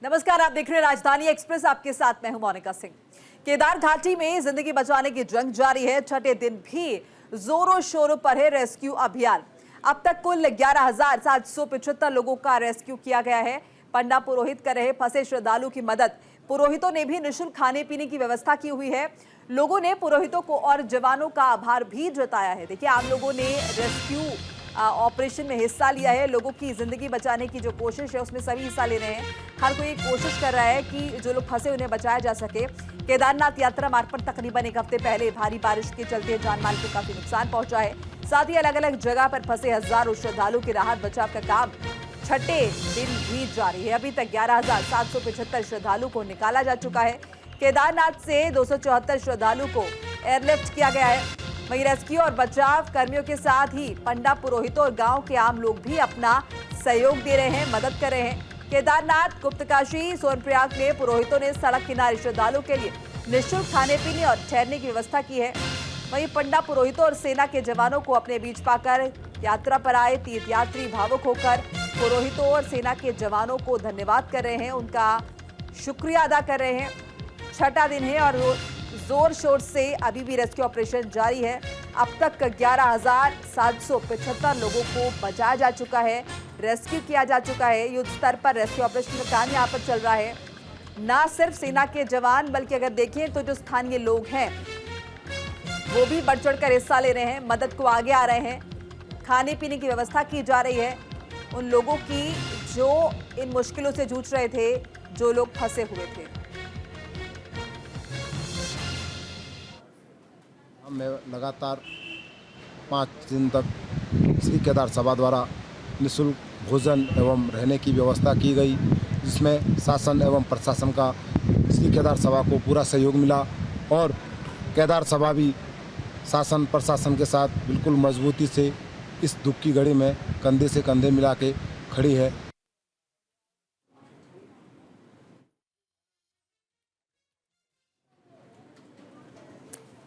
नमस्कार, आप देख रहे हैं राजधानी एक्सप्रेस। आपके साथ मैं हूं मोनिका सिंह। केदार घाटी में जिंदगी बचाने की जंग जारी है। छठे दिन भी जोरों शोरों पर है रेस्क्यू अभियान। अब तक कुल 11,775 लोगों का रेस्क्यू किया गया है। पंडा पुरोहित कर रहे फंसे श्रद्धालु की मदद। पुरोहितों ने भी निःशुल्क खाने पीने की व्यवस्था की हुई है। लोगों ने पुरोहितों को और जवानों का आभार भी जताया है। देखिए, आम लोगों ने रेस्क्यू ऑपरेशन में हिस्सा लिया है। लोगों की जिंदगी बचाने की जो कोशिश है उसमें सभी हिस्सा ले रहे हैं। हर कोई कोशिश कर रहा है कि जो लोग फंसे उन्हें बचाया जा सके। केदारनाथ यात्रा मार्ग पर तकरीबन एक हफ्ते पहले भारी बारिश के चलते जानमाल को काफी नुकसान पहुंचा है। साथ ही अलग अलग जगह पर फंसे हजारों श्रद्धालुओं की राहत बचाव का काम छठे दिन भी जारी है। अभी तक 11,775 श्रद्धालु को निकाला जा चुका है। केदारनाथ से 274 श्रद्धालु को एयरलिफ्ट किया गया है। वहीं रेस्क्यू और बचाव कर्मियों के साथ ही पंडा पुरोहितों और गांव के आम लोग भी अपना सहयोग दे रहे हैं, मदद कर रहे हैं। केदारनाथ, गुप्तकाशी, सोनप्रयाग में पुरोहितों ने सड़क किनारे श्रद्धालुओं के लिए निःशुल्क खाने पीने और ठहरने की व्यवस्था की है। वहीं पंडा पुरोहितों और सेना के जवानों को अपने बीच पाकर यात्रा पर आए तीर्थयात्री भावुक होकर पुरोहितों और सेना के जवानों को धन्यवाद कर रहे हैं, उनका शुक्रिया अदा कर रहे हैं। छठा दिन है और जोर शोर से अभी भी रेस्क्यू ऑपरेशन जारी है। अब तक 11,775 लोगों को बचाया जा चुका है, रेस्क्यू किया जा चुका है। युद्ध स्तर पर रेस्क्यू ऑपरेशन का काम यहाँ पर चल रहा है। ना सिर्फ सेना के जवान बल्कि अगर देखें तो जो स्थानीय लोग हैं वो भी बढ़ चढ़ कर हिस्सा ले रहे हैं, मदद को आगे आ रहे हैं। खाने पीने की व्यवस्था की जा रही है उन लोगों की जो इन मुश्किलों से जूझ रहे थे, जो लोग फंसे हुए थे। मैं लगातार 5 दिन तक श्री केदार सभा द्वारा निःशुल्क भोजन एवं रहने की व्यवस्था की गई, जिसमें शासन एवं प्रशासन का श्री केदार सभा को पूरा सहयोग मिला और केदार सभा भी शासन प्रशासन के साथ बिल्कुल मजबूती से इस दुख की घड़ी में कंधे से कंधे मिला के खड़ी है।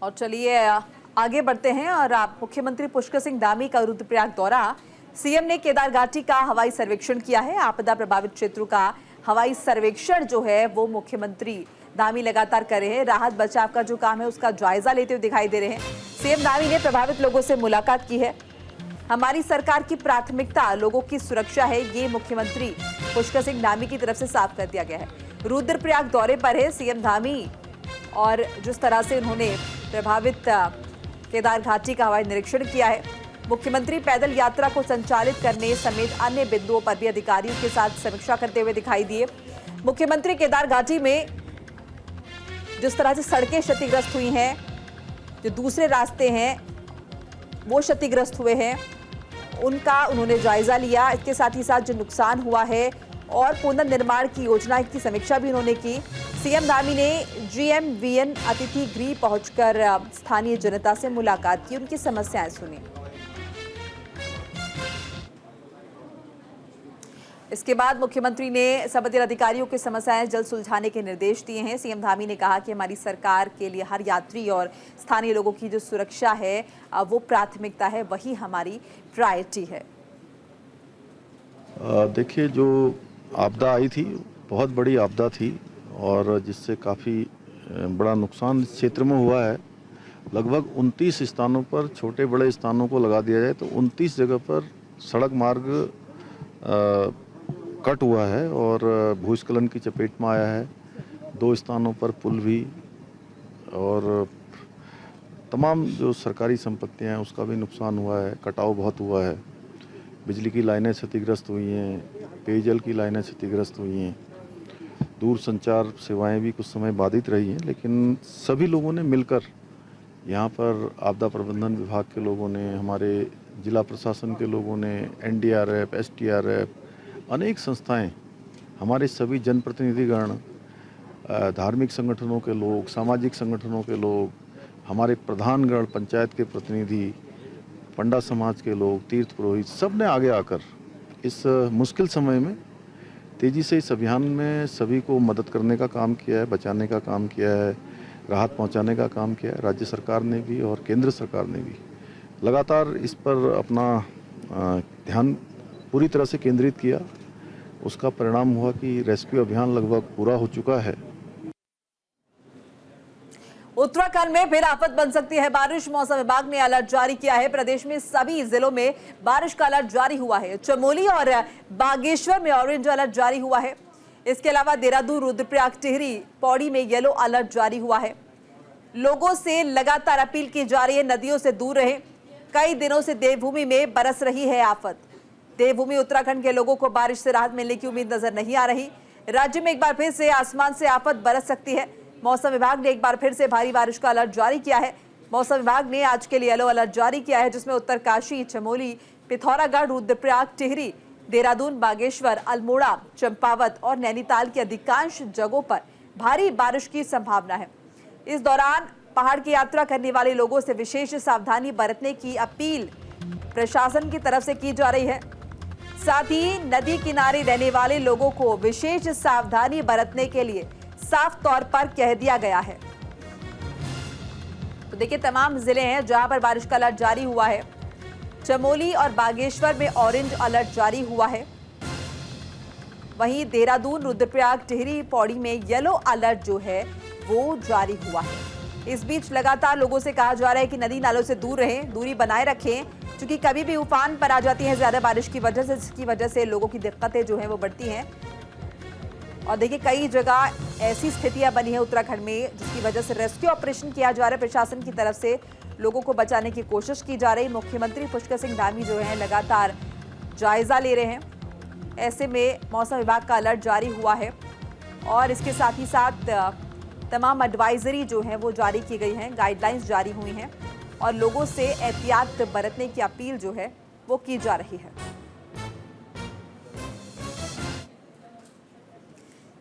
और चलिए आगे बढ़ते हैं और आप मुख्यमंत्री पुष्कर सिंह धामी का रुद्रप्रयाग दौरा। सीएम ने केदार घाटी का हवाई सर्वेक्षण किया है। आपदा प्रभावित क्षेत्रों का हवाई सर्वेक्षण जो है वो मुख्यमंत्री धामी लगातार कर रहे हैं। राहत बचाव का जो काम है उसका जायजा लेते हुए दिखाई दे रहे हैं। सीएम धामी ने प्रभावित लोगों से मुलाकात की है। हमारी सरकार की प्राथमिकता लोगों की सुरक्षा है, ये मुख्यमंत्री पुष्कर सिंह धामी की तरफ से साफ कर दिया गया है। रुद्रप्रयाग दौरे पर है सीएम धामी और जिस तरह से उन्होंने प्रभावित केदार घाटी का हवाई निरीक्षण किया है। मुख्यमंत्री पैदल यात्रा को संचालित करने समेत अन्य बिंदुओं पर भी अधिकारियों के साथ समीक्षा करते हुए दिखाई दिए। मुख्यमंत्री केदार घाटी में जिस तरह से सड़कें क्षतिग्रस्त हुई हैं, जो दूसरे रास्ते हैं वो क्षतिग्रस्त हुए हैं, उनका उन्होंने जायजा लिया। इसके साथ ही साथ जो नुकसान हुआ है और पुनर्निर्माण की योजना की समीक्षा भी उन्होंने की। सीएम धामी ने GMVN अतिथि गृह पहुंचकर स्थानीय जनता से मुलाकात की, उनकी समस्याएं सुनी। इसके बाद मुख्यमंत्री ने संबंधित अधिकारियों की समस्याएं जल्द सुलझाने के निर्देश दिए हैं। सीएम धामी ने कहा कि हमारी सरकार के लिए हर यात्री और स्थानीय लोगों की जो सुरक्षा है वो प्राथमिकता है, वही हमारी प्रायोरिटी है। देखिए, जो आपदा आई थी बहुत बड़ी आपदा थी और जिससे काफ़ी बड़ा नुकसान इस क्षेत्र में हुआ है। लगभग 29 स्थानों पर, छोटे बड़े स्थानों को लगा दिया जाए तो 29 जगह पर सड़क मार्ग कट हुआ है और भूस्खलन की चपेट में आया है। 2 स्थानों पर पुल भी और तमाम जो सरकारी संपत्तियां हैं उसका भी नुकसान हुआ है, कटाव बहुत हुआ है। बिजली की लाइनें क्षतिग्रस्त हुई हैं, पेयजल की लाइनें क्षतिग्रस्त हुई हैं, दूर संचार सेवाएं भी कुछ समय बाधित रही हैं। लेकिन सभी लोगों ने मिलकर, यहाँ पर आपदा प्रबंधन विभाग के लोगों ने, हमारे जिला प्रशासन के लोगों ने, NDRF, SDRF, अनेक संस्थाएं, हमारे सभी जनप्रतिनिधिगण, धार्मिक संगठनों के लोग, सामाजिक संगठनों के लोग, हमारे प्रधानगण, पंचायत के प्रतिनिधि, पंडा समाज के लोग, तीर्थ पुरोहित, सब ने आगे आकर इस मुश्किल समय में तेज़ी से इस अभियान में सभी को मदद करने का काम किया है, बचाने का काम किया है, राहत पहुंचाने का काम किया है। राज्य सरकार ने भी और केंद्र सरकार ने भी लगातार इस पर अपना ध्यान पूरी तरह से केंद्रित किया। उसका परिणाम हुआ कि रेस्क्यू अभियान लगभग पूरा हो चुका है। उत्तराखंड में फिर आफत बन सकती है बारिश। मौसम विभाग ने अलर्ट जारी किया है। प्रदेश में सभी जिलों में बारिश का अलर्ट जारी हुआ है। चमोली और बागेश्वर में ऑरेंज अलर्ट जारी हुआ है। इसके अलावा देहरादून, रुद्रप्रयाग, टिहरी, पौड़ी में येलो अलर्ट जारी हुआ है। लोगों से लगातार अपील की जा रही है, नदियों से दूर रहें। कई दिनों से देवभूमि में बरस रही है आफत। देवभूमि उत्तराखंड के लोगों को बारिश से राहत मिलने की उम्मीद नजर नहीं आ रही। राज्य में एक बार फिर से आसमान से आफत बरस सकती है। मौसम विभाग ने एक बार फिर से भारी बारिश का अलर्ट जारी किया है। मौसम विभाग ने आज के लिए येलो अलर्ट जारी किया है, जिसमें उत्तरकाशी, चमोली, पिथौरागढ़, रुद्रप्रयाग, टिहरी, देहरादून, बागेश्वर, अल्मोड़ा, चंपावत और नैनीताल की अधिकांश जगहों पर भारी बारिश की संभावना है। इस दौरान पहाड़ की यात्रा करने वाले लोगों से विशेष सावधानी बरतने की अपील प्रशासन की तरफ से की जा रही है। साथ ही नदी किनारे रहने वाले लोगों को विशेष सावधानी बरतने के लिए साफ तौर पर कह दिया गया है। तो देखिए, तमाम जिले हैं जहां पर बारिश का अलर्ट जारी हुआ है। चमोली और बागेश्वर में ऑरेंज अलर्ट जारी हुआ है। वहीं देहरादून, रुद्रप्रयाग, टिहरी, पौड़ी में येलो अलर्ट जो है वो जारी हुआ है। इस बीच लगातार लोगों से कहा जा रहा है कि नदी नालों से दूर रहें, दूरी बनाए रखें, क्योंकि कभी भी उफान पर आ जाती है ज्यादा बारिश की वजह से, जिसकी वजह से लोगों की दिक्कतें जो है वो बढ़ती हैं। और देखिए, कई जगह ऐसी स्थितियां बनी है उत्तराखंड में, जिसकी वजह से रेस्क्यू ऑपरेशन किया जा रहा है। प्रशासन की तरफ से लोगों को बचाने की कोशिश की जा रही। मुख्यमंत्री पुष्कर सिंह धामी जो है लगातार जायजा ले रहे हैं। ऐसे में मौसम विभाग का अलर्ट जारी हुआ है और इसके साथ ही साथ तमाम एडवाइजरी जो है वो जारी की गई हैं, गाइडलाइंस जारी हुई हैं और लोगों से एहतियात बरतने की अपील जो है वो की जा रही है।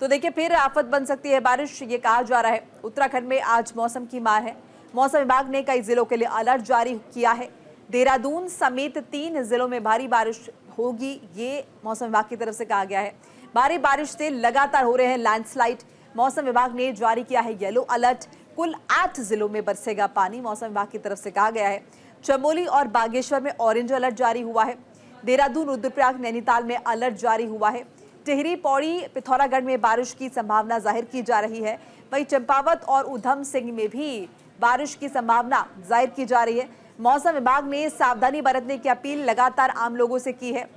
तो देखिए, फिर आफत बन सकती है बारिश, ये कहा जा रहा है। उत्तराखंड में आज मौसम की मार है। मौसम विभाग ने कई जिलों के लिए अलर्ट जारी किया है। देहरादून समेत 3 जिलों में भारी बारिश होगी, ये मौसम विभाग की तरफ से कहा गया है। भारी बारिश से लगातार हो रहे हैं लैंडस्लाइड। मौसम विभाग ने जारी किया है येलो अलर्ट। कुल 8 जिलों में बरसेगा पानी, मौसम विभाग की तरफ से कहा गया है। चमोली और बागेश्वर में ऑरेंज अलर्ट जारी हुआ है। देहरादून, रुद्रप्रयाग, नैनीताल में अलर्ट जारी हुआ है। टिहरी, पौड़ी, पिथौरागढ़ में बारिश की संभावना जाहिर की जा रही है। वहीं चंपावत और उधम सिंह में भी बारिश की संभावना जाहिर की जा रही है। मौसम विभाग ने सावधानी बरतने की अपील लगातार आम लोगों से की है।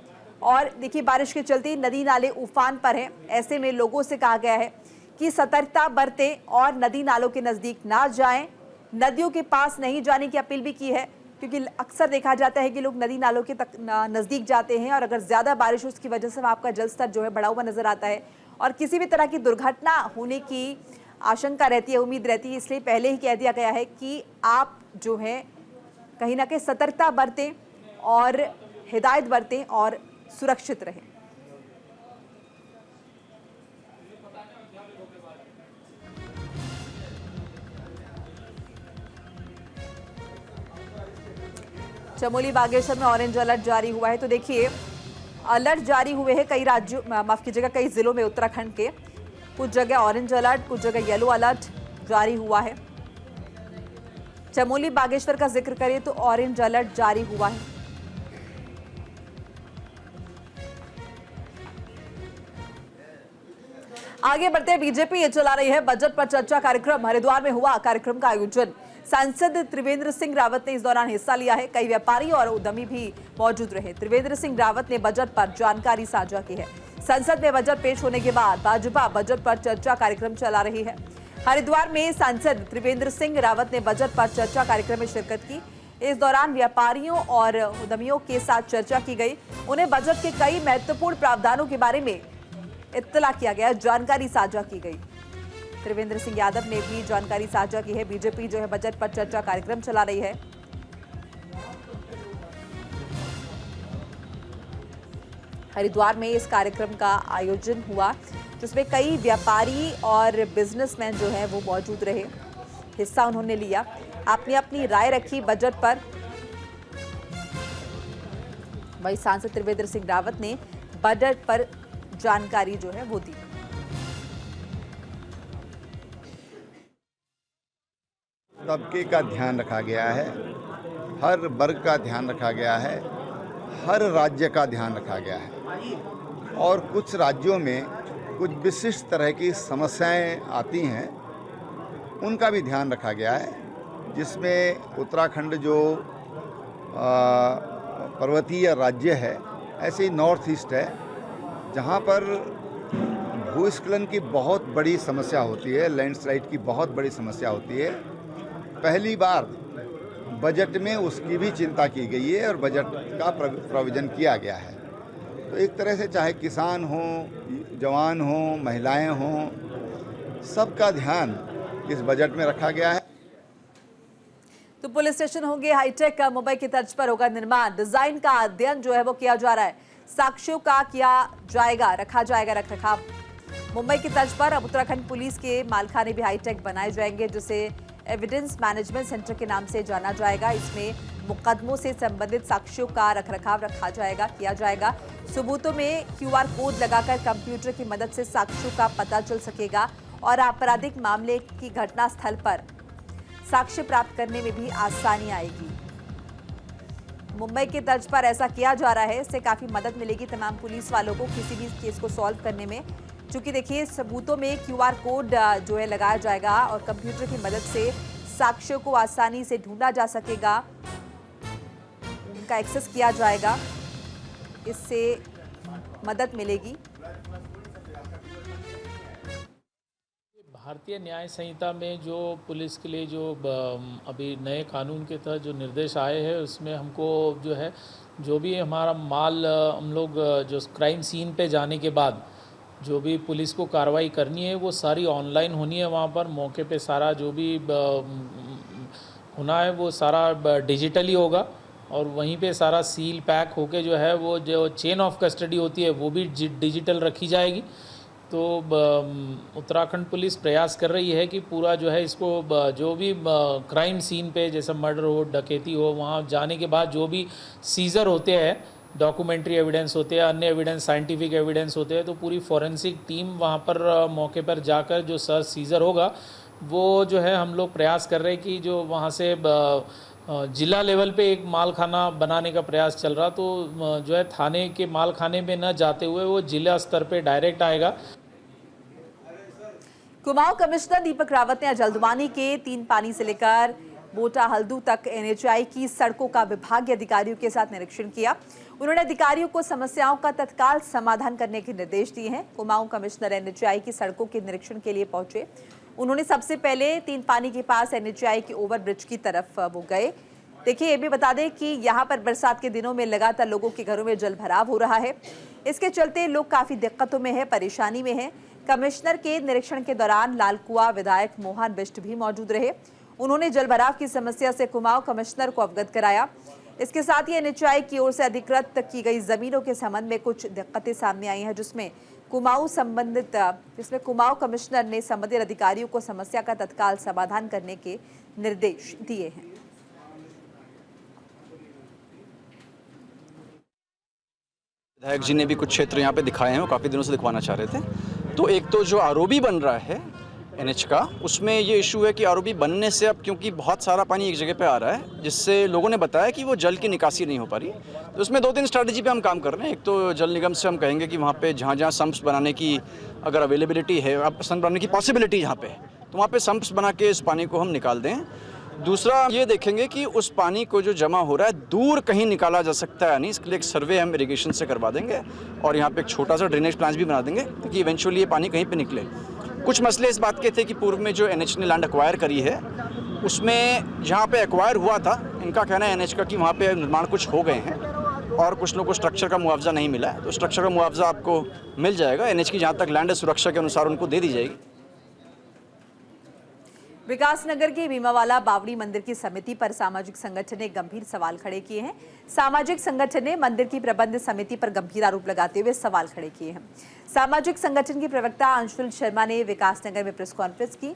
और देखिए, बारिश के चलते नदी नाले उफान पर हैं। ऐसे में लोगों से कहा गया है कि सतर्कता बरतें और नदी नालों के नज़दीक ना जाएं। नदियों के पास नहीं जाने की अपील भी की है, क्योंकि अक्सर देखा जाता है कि लोग नदी नालों के तक नज़दीक जाते हैं और अगर ज़्यादा बारिश हो उसकी वजह से आपका जल स्तर जो है बढ़ा हुआ नज़र आता है और किसी भी तरह की दुर्घटना होने की आशंका रहती है, उम्मीद रहती है। इसलिए पहले ही कह दिया गया है कि आप जो है कहीं ना कहीं सतर्कता बरतें और हिदायत बरतें और सुरक्षित रहें। चमोली, बागेश्वर में ऑरेंज अलर्ट जारी हुआ है। तो देखिए, अलर्ट जारी हुए हैं कई राज्यों, माफ कीजिएगा, कई जिलों में उत्तराखंड के। कुछ जगह ऑरेंज अलर्ट, कुछ जगह येलो अलर्ट जारी हुआ है। चमोली, बागेश्वर का जिक्र करें तो ऑरेंज अलर्ट जारी हुआ है। आगे बढ़ते हैं, बीजेपी ये चला रही है बजट पर चर्चा कार्यक्रम। हरिद्वार में हुआ कार्यक्रम का आयोजन। सांसद त्रिवेंद्र सिंह रावत ने इस दौरान हिस्सा लिया है। कई व्यापारी और उद्यमी भी मौजूद रहे। त्रिवेंद्र सिंह रावत ने बजट पर जानकारी साझा की है। संसद में बजट पेश होने के बाद भाजपा बजट पर चर्चा कार्यक्रम चला रही है। हरिद्वार में सांसद त्रिवेंद्र सिंह रावत ने बजट पर चर्चा कार्यक्रम में शिरकत की। इस दौरान व्यापारियों और उद्यमियों के साथ चर्चा की गई। उन्हें बजट के कई महत्वपूर्ण प्रावधानों के बारे में इत्तला किया गया, जानकारी साझा की गई। त्रिवेंद्र सिंह यादव ने भी जानकारी साझा की है। बीजेपी जो है बजट पर चर्चा कार्यक्रम चला रही है। हरिद्वार में इस कार्यक्रम का आयोजन हुआ, जिसमें कई व्यापारी और बिजनेसमैन जो है वो मौजूद रहे, हिस्सा उन्होंने लिया, अपनी अपनी राय रखी बजट पर। वहीं सांसद त्रिवेंद्र सिंह रावत ने बजट पर जानकारी जो है वो दी। तबके का ध्यान रखा गया है, हर वर्ग का ध्यान रखा गया है, हर राज्य का ध्यान रखा गया है। और कुछ राज्यों में कुछ विशिष्ट तरह की समस्याएं आती हैं, उनका भी ध्यान रखा गया है, जिसमें उत्तराखंड जो पर्वतीय राज्य है, ऐसे ही नॉर्थ ईस्ट है, जहां पर भूस्खलन की बहुत बड़ी समस्या होती है, लैंडस्लाइड की बहुत बड़ी समस्या होती है। पहली बार बजट में उसकी भी चिंता की गई है और बजट का प्रोविज़न किया गया है। तो एक तरह से चाहे किसान हों, जवान हों, महिलाएं हों, सबका ध्यान इस बजट में रखा गया है। तो पुलिस स्टेशन होंगे हाईटेक, मुंबई की तर्ज पर होगा निर्माण, डिजाइन का अध्ययन जो है वो किया जा रहा है, साक्ष्यों का किया जाएगा, रखा जाएगा रखरखाव। मुंबई की तर्ज पर अब उत्तराखंड पुलिस के मालखाने भी हाईटेक बनाए जाएंगे, जिसे एविडेंस मैनेजमेंट सेंटर के नाम से जाना जाएगा। इसमें मुकदमों से संबंधित साक्ष्यों का रखरखाव रखा जाएगा, किया जाएगा। सबूतों में QR कोड लगाकर कंप्यूटर की मदद से साक्ष्यों का पता चल सकेगा और आपराधिक मामले की घटना स्थल पर साक्ष्य प्राप्त करने में भी आसानी आएगी। मुंबई की तर्ज पर ऐसा किया जा रहा है, इससे काफी मदद मिलेगी तमाम पुलिस वालों को किसी भी केस को सॉल्व करने में। क्योंकि देखिए, सबूतों में QR कोड जो है लगाया जाएगा और कंप्यूटर की मदद से साक्ष्यों को आसानी से ढूंढा जा सकेगा, उनका एक्सेस किया जाएगा, इससे मदद मिलेगी। भारतीय न्याय संहिता में जो पुलिस के लिए जो अभी नए कानून के तहत जो निर्देश आए हैं, उसमें हमको जो है जो भी हमारा माल हम लोग जो क्राइम सीन पे जाने के बाद जो भी पुलिस को कार्रवाई करनी है वो सारी ऑनलाइन होनी है। वहाँ पर मौके पे सारा जो भी होना है वो सारा डिजिटली होगा और वहीं पे सारा सील पैक होके जो है वो जो चेन ऑफ कस्टडी होती है वो भी डिजिटल रखी जाएगी। तो उत्तराखंड पुलिस प्रयास कर रही है कि पूरा जो है इसको जो भी क्राइम सीन पे जैसे मर्डर हो, डकैती हो, वहाँ जाने के बाद जो भी सीजर होते हैं, डॉक्यूमेंट्री एविडेंस होते हैं, अन्य एविडेंस, साइंटिफिक एविडेंस होते हैं, तो पूरी फॉरेंसिक टीम वहाँ पर मौके पर जाकर जो सर्च सीजर होगा वो जो है हम लोग प्रयास कर रहे हैं कि जो वहाँ से जिला लेवल पे एक मालखाना बनाने का प्रयास चल रहा, तो जो है थाने के मालखाने में न जाते हुए वो जिला स्तर पे डायरेक्ट आएगा। कुमाऊं कमिश्नर दीपक रावत ने जल्दवानी के 3 पानी से लेकर बोटा हल्दू तक NHAI की सड़कों का विभागीय अधिकारियों के साथ निरीक्षण किया। उन्होंने अधिकारियों को समस्याओं का तत्काल समाधान करने के निर्देश दिए हैं। कुमाऊं कमिश्नर NHAI की सड़कों के निरीक्षण के लिए पहुंचे। उन्होंने सबसे पहले 3 पानी के पास NHAI की ओवरब्रिज की तरफ वो गए। देखिए, ये भी बता दें कि यहाँ पर बरसात के दिनों में लगातार लोगों के घरों में जल भराव हो रहा है। इसके चलते लोग काफी दिक्कतों में है, परेशानी में है। कमिश्नर के निरीक्षण के दौरान लालकुआ विधायक मोहन बिष्ट भी मौजूद रहे। उन्होंने जल भराव की समस्या से कुमाऊं कमिश्नर को अवगत कराया। इसके साथ ही NHAI की ओर से अधिकृत की गई जमीनों के संबंध में कुछ दिक्कतें सामने आई हैं, जिसमें कुमाऊं कमिश्नर ने संबंधित अधिकारियों को समस्या का तत्काल समाधान करने के निर्देश दिए हैं। विधायक जी ने भी कुछ क्षेत्र यहाँ पे दिखाए हैं, वो काफ़ी दिनों से दिखवाना चाह रहे थे। तो एक तो जो ROB बन रहा है NH का, उसमें ये इशू है कि ROB बनने से अब क्योंकि बहुत सारा पानी एक जगह पे आ रहा है, जिससे लोगों ने बताया कि वो जल की निकासी नहीं हो पा रही। तो उसमें 2-3 स्ट्रैटेजी पे हम काम कर रहे हैं। एक तो जल निगम से हम कहेंगे कि वहाँ पे जहाँ सम्प्स बनाने की अगर अवेलेबिलिटी है, सम्प बनाने की पॉसिबिलिटी यहाँ पे है, तो वहाँ पे सम्प्स बना के इस पानी को हम निकाल दें। दूसरा ये देखेंगे कि उस पानी को जो जमा हो रहा है दूर कहीं निकाला जा सकता है या नहीं, इसके लिए एक सर्वे हम इरिगेशन से करवा देंगे और यहाँ पे एक छोटा सा ड्रेनेज प्लान भी बना देंगे ताकि इवेंचुअली ये पानी कहीं पे निकले। कुछ मसले इस बात के थे कि पूर्व में जो NH ने लैंड एक्वायर करी है, उसमें जहाँ पे एक्वायर हुआ था, इनका कहना है NH का कि वहाँ पे निर्माण कुछ हो गए हैं और कुछ लोगों को स्ट्रक्चर का मुआवजा नहीं मिला है। तो स्ट्रक्चर का मुआवजा आपको मिल जाएगा। NH की जहाँ तक लैंड है सुरक्षा के अनुसार उनको दे दी जाएगी। विकासनगर के भीमावाला बावड़ी मंदिर की समिति पर सामाजिक संगठन ने गंभीर सवाल खड़े किए हैं। सामाजिक संगठन ने मंदिर की प्रबंध समिति पर गंभीर आरोप लगाते हुए सवाल खड़े किए हैं। सामाजिक संगठन की प्रवक्ता अंशुल शर्मा ने विकासनगर में प्रेस कॉन्फ्रेंस की।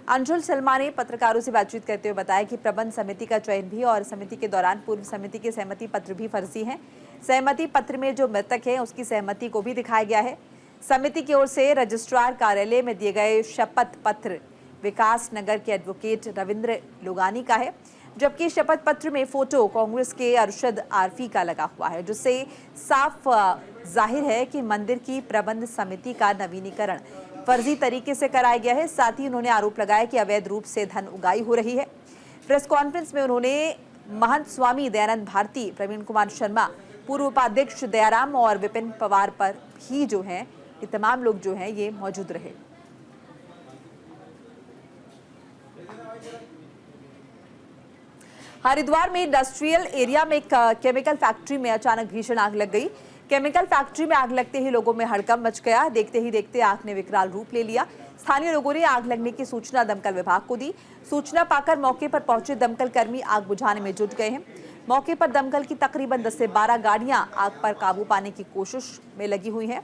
अंशुल शर्मा ने पत्रकारों से बातचीत करते हुए बताया कि प्रबंध समिति का चयन भी और समिति के दौरान पूर्व समिति के सहमति पत्र भी फर्जी हैं। सहमति पत्र में जो मृतक है उसकी सहमति को भी दिखाया गया है। समिति की ओर से रजिस्ट्रार कार्यालय में दिए गए शपथ पत्र विकास नगर के एडवोकेट रविंद्र लोगानी का है। जबकि शपथ पत्र में फोटो कांग्रेस के अरशद आरफी का लगा हुआ है, जिससे साफ जाहिर है कि मंदिर की प्रबंध समिति का नवीनीकरण फर्जी तरीके से कराया गया है। साथ ही उन्होंने आरोप लगाया कि अवैध रूप से धन उगाही हो रही है। प्रेस कॉन्फ्रेंस में उन्होंने महंत स्वामी दयानंद भारती, प्रवीण कुमार शर्मा, पूर्व उपाध्यक्ष दयाराम और विपिन पवार पर भी जो है ये तमाम लोग जो हैं ये मौजूद रहे। हरिद्वार में इंडस्ट्रियल एरिया में एक केमिकल फैक्ट्री में अचानक भीषण आग लग गई। केमिकल फैक्ट्री में आग लगते ही लोगों में हड़कंप मच गया। देखते ही देखते आग ने विकराल रूप ले लिया। स्थानीय लोगों ने आग लगने की सूचना दमकल विभाग को दी। सूचना पाकर मौके पर पहुंचे दमकल कर्मी आग बुझाने में जुट गए हैं। मौके पर दमकल की तकरीबन 10 से 12 गाड़ियां आग पर काबू पाने की कोशिश में लगी हुई हैं।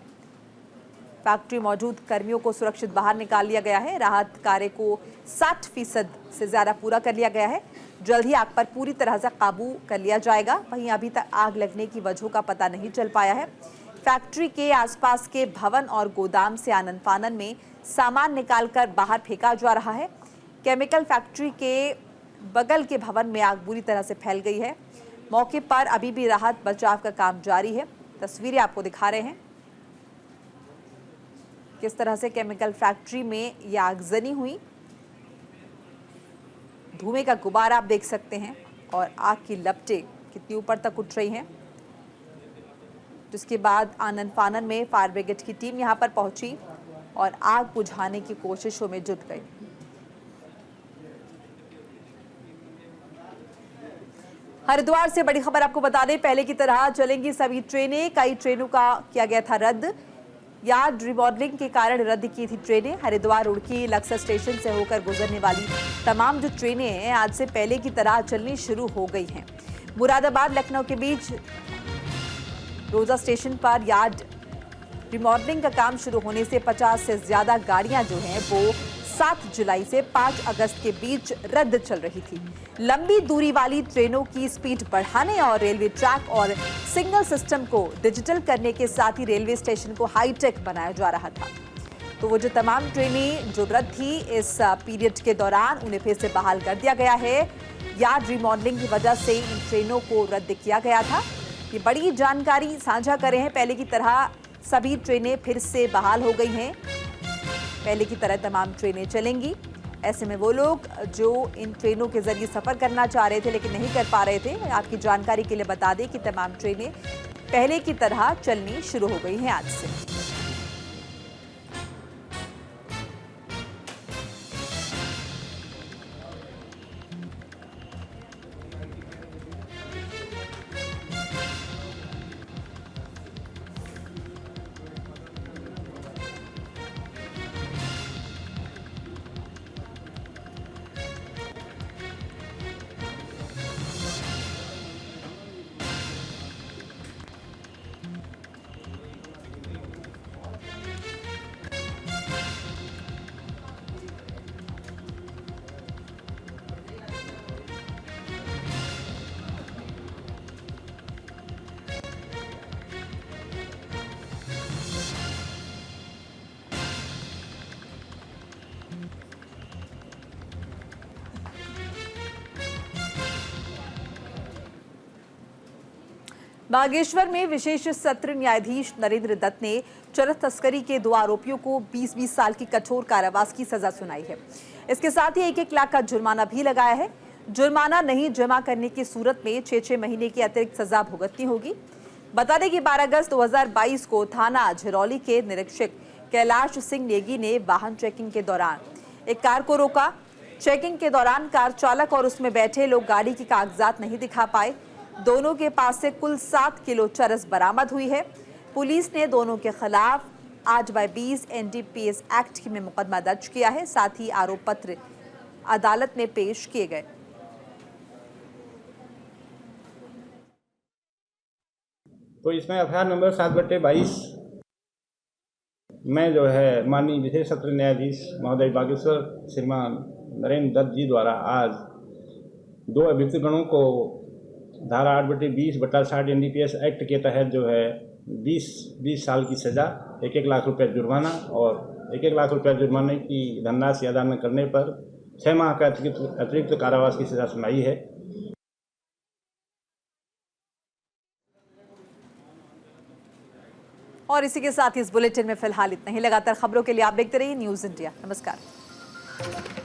फैक्ट्री मौजूद कर्मियों को सुरक्षित बाहर निकाल लिया गया है। राहत कार्य को 60% से ज्यादा पूरा कर लिया गया है। जल्द ही आग पर पूरी तरह से काबू कर लिया जाएगा। वहीं अभी तक आग लगने की वजह का पता नहीं चल पाया है। फैक्ट्री के आसपास के भवन और गोदाम से आनन फानन में सामान निकालकर बाहर फेंका जा रहा है। केमिकल फैक्ट्री के बगल के भवन में आग बुरी तरह से फैल गई है। मौके पर अभी भी राहत बचाव का काम जारी है। तस्वीरें आपको दिखा रहे हैं किस तरह से केमिकल फैक्ट्री में ये आगजनी हुई। धुएं का गुब्बारा आप देख सकते हैं और आग की लपटें कितनी ऊपर तक उठ रही हैं। जिसके बाद आनन फानन में फायर ब्रिगेड की टीम यहां पर पहुंची और आग बुझाने की कोशिशों में जुट गई। हरिद्वार से बड़ी खबर आपको बता दें, पहले की तरह चलेंगी सभी ट्रेनें। कई ट्रेनों का किया गया था रद्द। यार्ड रिमॉडलिंग के कारण रद्द की थी ट्रेनें। हरिद्वार, रुड़की, लक्सर स्टेशन से होकर गुजरने वाली तमाम जो ट्रेनें हैं आज से पहले की तरह चलनी शुरू हो गई हैं। मुरादाबाद लखनऊ के बीच रोजा स्टेशन पर यार्ड रिमॉडलिंग का काम शुरू होने से 50 से ज्यादा गाड़ियां जो हैं वो 7 जुलाई से 5 अगस्त के बीच रद्द चल रही थी। लंबी दूरी वाली ट्रेनों की स्पीड बढ़ाने और रेलवे ट्रैक और सिग्नल सिस्टम को डिजिटल करने के साथ ही रेलवे स्टेशन को हाईटेक बनाया जा रहा था। तो वो जो तमाम ट्रेनें जो रद्द थी इस पीरियड के दौरान उन्हें फिर से बहाल कर दिया गया है। यार्ड रिमॉडलिंग की वजह से इन ट्रेनों को रद्द किया गया था। ये बड़ी जानकारी साझा कर रहे हैं। पहले की तरह सभी ट्रेनें फिर से बहाल हो गई हैं। पहले की तरह तमाम ट्रेनें चलेंगी। ऐसे में वो लोग जो इन ट्रेनों के जरिए सफर करना चाह रहे थे लेकिन नहीं कर पा रहे थे, आपकी जानकारी के लिए बता दें कि तमाम ट्रेनें पहले की तरह चलनी शुरू हो गई हैं आज से। बागेश्वर में विशेष सत्र न्यायाधीश नरेंद्र दत्त ने चरस तस्करी के 2 आरोपियों को 20-20 साल की कठोर कारावास की सजा सुनाई है। इसके साथ ही 1-1 लाख का जुर्माना भी लगाया है। जुर्माना नहीं जमा करने की सूरत में 6-6 महीने की अतिरिक्त सजा भुगतनी होगी। बता दें कि 12 अगस्त 2022 को थाना झरौली के निरीक्षक कैलाश सिंह नेगी ने वाहन चेकिंग के दौरान एक कार को रोका। चेकिंग के दौरान कार चालक और उसमें बैठे लोग गाड़ी के कागजात नहीं दिखा पाए। दोनों के पास से कुल 7 किलो चरस बरामद हुई है। पुलिस ने दोनों के खिलाफ 8/20 NDPS एक्ट में मुकदमा दर्ज किया है। साथ ही आरोप पत्र अदालत में पेश किए गए। तो इसमें एफआईआर नंबर 7/22 में जो है माननीय विशेष सत्र न्यायाधीश महोदय बागेश्वर श्रीमान नरेंद्र दत्त जी द्वारा आज 2 अभियुक्तगणों को धारा 8/20/60 NDPS एक्ट के तहत जो है 20 साल की सज़ा, 1-1 लाख रुपये जुर्माना और 1-1 लाख रुपये जुर्माने की धनराशि अदा न करने पर 6 माह का अतिरिक्त कारावास की सज़ा सुनाई है। और इसी के साथ ही इस बुलेटिन में फिलहाल इतना ही। लगातार खबरों के लिए आप देखते रहिए न्यूज़ इंडिया। नमस्कार।